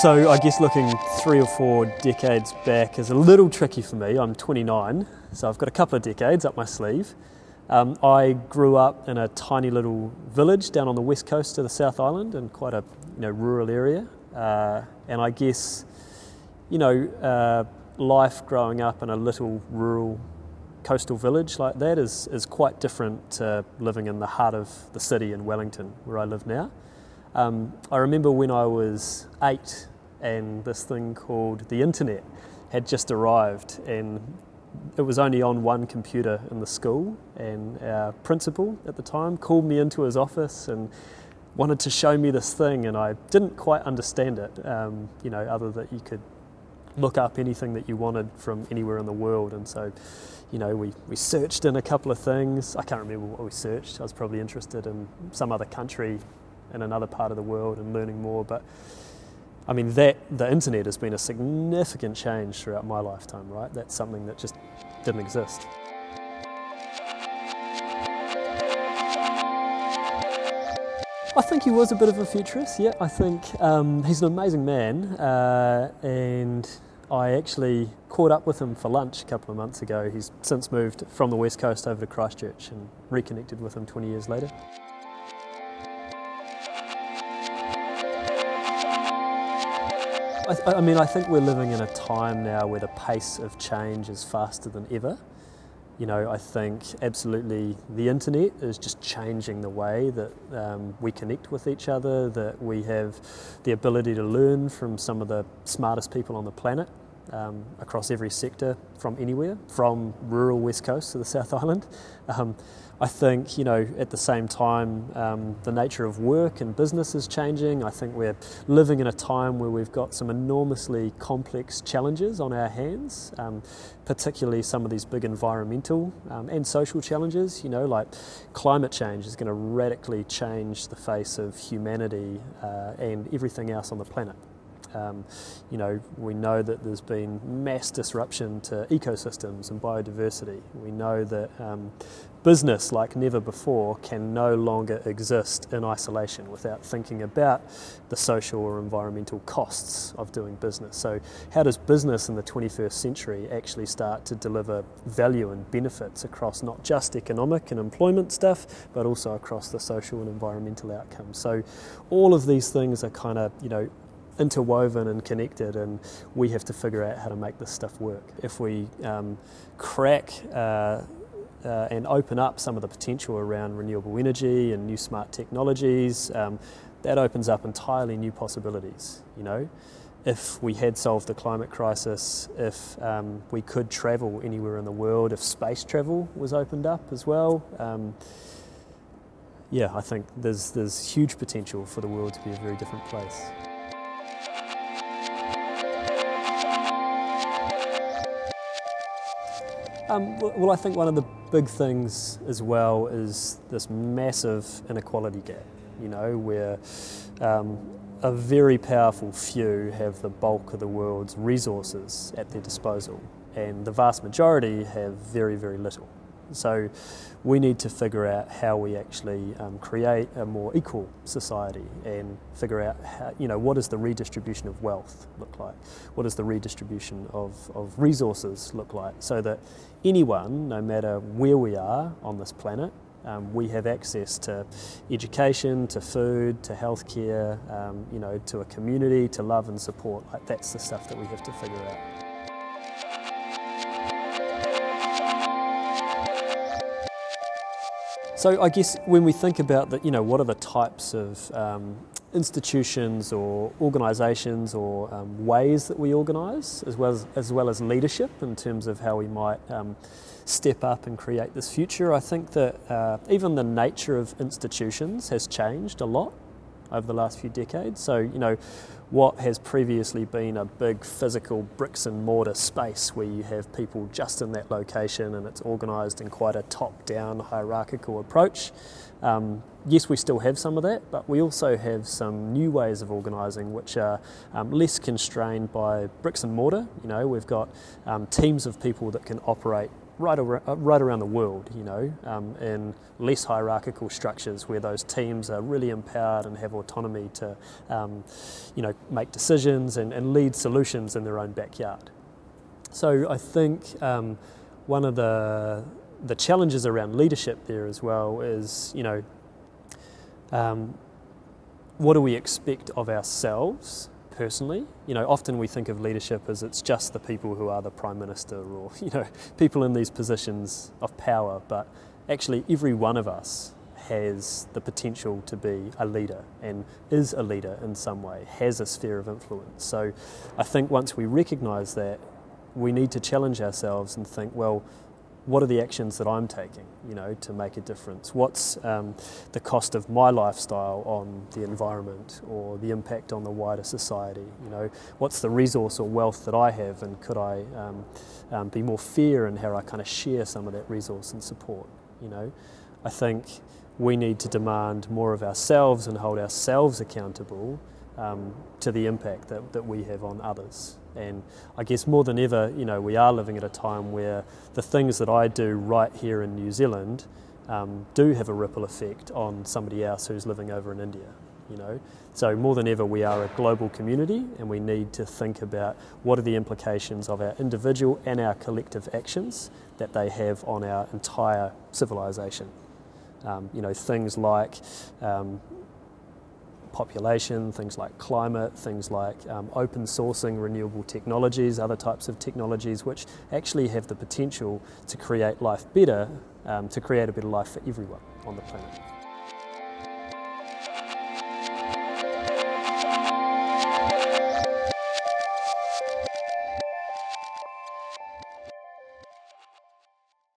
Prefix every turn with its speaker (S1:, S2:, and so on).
S1: So I guess looking 3 or 4 decades back is a little tricky for me. I'm 29, so I've got a couple of decades up my sleeve. I grew up in a tiny little village down on the west coast of the South Island in quite a rural area. And I guess, life growing up in a little rural coastal village like that is quite different to living in the heart of the city in Wellington, where I live now. I remember when I was 8 and this thing called the internet had just arrived, and it was only on one computer in the school, and our principal at the time called me into his office and wanted to show me this thing, and I didn't quite understand it, other that you could look up anything that you wanted from anywhere in the world. And so we searched in a couple of things. I can't remember what we searched. I was probably interested in some other country in another part of the world and learning more. But I mean, the internet has been a significant change throughout my lifetime, right? That's something that just didn't exist. I think he was a bit of a futurist, yeah. I think he's an amazing man, and I actually caught up with him for lunch a couple of months ago. He's since moved from the West Coast over to Christchurch, and reconnected with him 20 years later. I think we're living in a time now where the pace of change is faster than ever. I think absolutely the internet is just changing the way that we connect with each other, that we have the ability to learn from some of the smartest people on the planet across every sector from anywhere, from rural West Coast to the South Island. I think, at the same time, the nature of work and business is changing. I think we're living in a time where we've got some enormously complex challenges on our hands, particularly some of these big environmental and social challenges, like climate change is going to radically change the face of humanity and everything else on the planet. We know that there's been mass disruption to ecosystems and biodiversity. We know that business, like never before, can no longer exist in isolation without thinking about the social or environmental costs of doing business. So how does business in the 21st century actually start to deliver value and benefits across not just economic and employment stuff, but also across the social and environmental outcomes? So all of these things are kind of, interwoven and connected, and we have to figure out how to make this stuff work. If we crack and open up some of the potential around renewable energy and new smart technologies, that opens up entirely new possibilities. If we had solved the climate crisis, if we could travel anywhere in the world, if space travel was opened up as well, I think there's huge potential for the world to be a very different place. Well, I think one of the big things as well is this massive inequality gap, where a very powerful few have the bulk of the world's resources at their disposal, and the vast majority have very, very little. So we need to figure out how we actually create a more equal society, and figure out how, what does the redistribution of wealth look like? What does the redistribution of resources look like? So that anyone, no matter where we are on this planet, we have access to education, to food, to healthcare, to a community, to love and support. Like, that's the stuff that we have to figure out. So I guess when we think about that, what are the types of institutions or organisations or ways that we organise, as well as leadership in terms of how we might step up and create this future, I think that even the nature of institutions has changed a lot over the last few decades. So, what has previously been a big physical bricks and mortar space where you have people just in that location and it's organised in quite a top-down hierarchical approach. Yes, we still have some of that, but we also have some new ways of organising which are less constrained by bricks and mortar. We've got teams of people that can operate right around the world, in less hierarchical structures where those teams are really empowered and have autonomy to, make decisions and lead solutions in their own backyard. So I think one of the challenges around leadership there as well is, what do we expect of ourselves personally? Often we think of leadership as it's just the people who are the Prime Minister or, people in these positions of power, but actually every one of us has the potential to be a leader and is a leader in some way, has a sphere of influence. So I think once we recognise that, we need to challenge ourselves and think, well, what are the actions that I'm taking, to make a difference? What's the cost of my lifestyle on the environment or the impact on the wider society? What's the resource or wealth that I have, and could I be more fair in how I kind of share some of that resource and support? I think we need to demand more of ourselves and hold ourselves accountable to the impact that we have on others. And I guess more than ever, we are living at a time where the things that I do right here in New Zealand do have a ripple effect on somebody else who's living over in India. So more than ever, we are a global community, and we need to think about what are the implications of our individual and our collective actions that they have on our entire civilization. Things like population, things like climate, things like open sourcing renewable technologies, other types of technologies which actually have the potential to create life better, to create a better life for everyone on the planet.